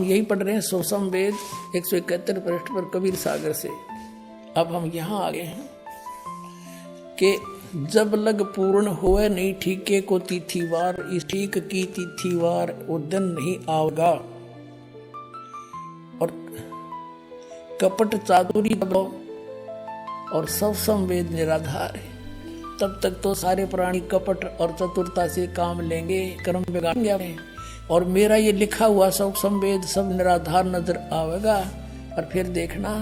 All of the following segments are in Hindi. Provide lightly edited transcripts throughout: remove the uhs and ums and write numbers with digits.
यही पढ़ रहे हैं सोसम वेद 171 पृष्ठ पर कबीर सागर से। अब हम यहाँ आ गए हैं कि जब लग पूर्ण होए नहीं ठीके को तिथिवार, इस ठीक की तिथिवार वो दिन नहीं आएगा। और कपट चातुरी और सब संवेद निराधार है, तब तक तो सारे प्राणी कपट और चतुरता से काम लेंगे, कर्म बिगाड़ेंगे। और मेरा ये लिखा हुआ सब संवेद सब निराधार नजर आवेगा। और फिर देखना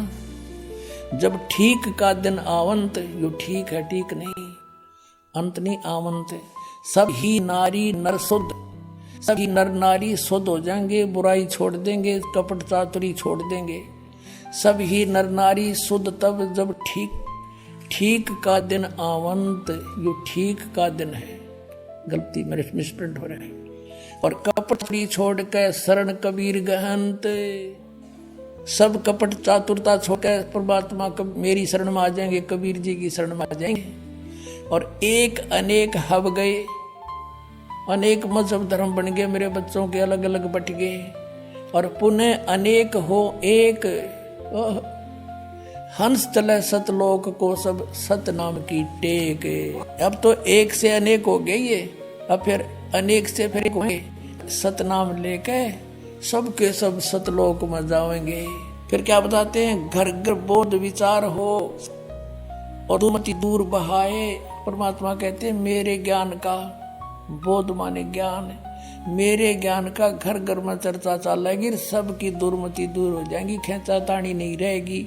जब ठीक का दिन आवंत, यो ठीक है ठीक नहीं, अंत नहीं आवंत, सब ही नारी नर शुद्ध, सभी नर नारी शुद्ध हो जाएंगे, बुराई छोड़ देंगे, कपट चातुरी छोड़ देंगे। सब ही नर नारी शुद्ध तब जब ठीक का दिन आवंत, यो ठीक का दिन है। गलती मेरे मिसप्रिंट हो रहे हैं। और कपट छोड़ के शरण कबीर गहंत, सब कपट चातुरता छोड़ के परमात्मा मेरी शरण में आ जाएंगे, कबीर जी की शरण में आ जाएंगे। और एक अनेक हब गए, अनेक मजहब धर्म बन गए, मेरे बच्चों के अलग अलग बट गए। और पुनः अनेक हो एक, हंस चले सतलोक को सब सत नाम की टेक। अब तो एक से अनेक हो गए ये, अब फिर अनेक से फिर एक होंगे, सतनाम लेके सबके सब सतलोक में जाएंगे। फिर क्या बताते हैं, घर घर बोध विचार हो और दुमति दूर बहाए। परमात्मा कहते हैं मेरे ज्ञान का, बोध माने ज्ञान, मेरे ज्ञान का घर घर में चर्चा चलेगी, सबकी दुर्मति दूर हो जाएगी, खेचा तानी नहीं रहेगी।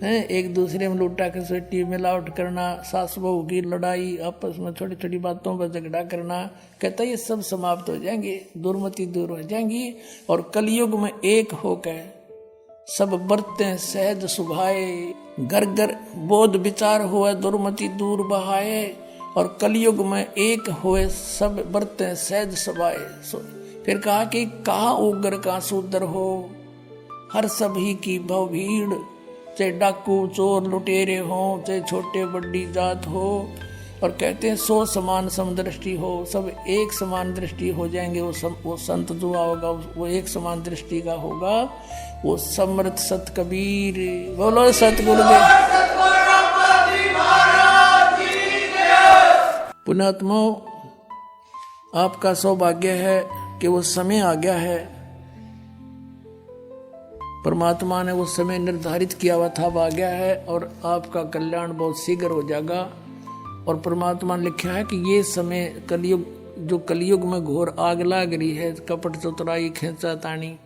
एक दूसरे में लूटा खसोटी, मिलावट करना, सास बहू की लड़ाई, आपस में छोटी छोटी बातों पर झगड़ा करना, कहता ये सब समाप्त हो जाएंगे, दुर्मति दूर हो जाएंगी। और कलयुग में एक होकर सब बरतें सहज सुभाए, घर घर बोध विचार हुए, दुर्मति दूर बहाए। और कलयुग में एक हुए सब बरतें सहज सुभाए। फिर कहा कि कहा उग्र का शूद्र हो, हर सभी की भव भीड़, चाहे डाकू चोर लुटेरे हो, चाहे छोटे बड़ी जात हो। और कहते हैं सो समान समदृष्टि हो, सब एक समान दृष्टि हो जाएंगे। वो संत जो होगा वो एक समान दृष्टि का होगा, वो समर्थ सत कबीर। बोलो सतगुरुदेव। पुण्यात्मा, आपका सौभाग्य है कि वो समय आ गया है, परमात्मा ने वो समय निर्धारित किया हुआ था, आ गया है। और आपका कल्याण बहुत शीघ्र हो जाएगा। और परमात्मा ने लिखा है कि ये समय कलयुग, जो कलयुग में घोर आग लाग रही है, कपट चतुराई खेचा तानी,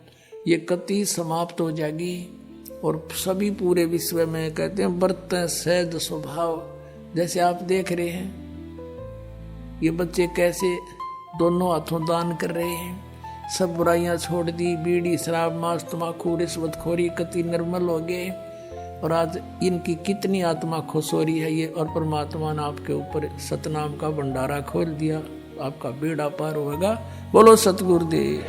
ये कति समाप्त हो जाएगी। और सभी पूरे विश्व में कहते हैं बरतें सहज स्वभाव। जैसे आप देख रहे हैं ये बच्चे कैसे दोनों हाथों दान कर रहे हैं, सब बुराइयां छोड़ दी, बीड़ी शराब मांस तम्बाकू रिश्वतखोरी कति निर्मल हो गए। और आज इनकी कितनी आत्मा खुश हो रही है ये। और परमात्मा ने आपके ऊपर सतनाम का भंडारा खोल दिया, आपका बेड़ा पार होगा। बोलो सतगुरुदेव।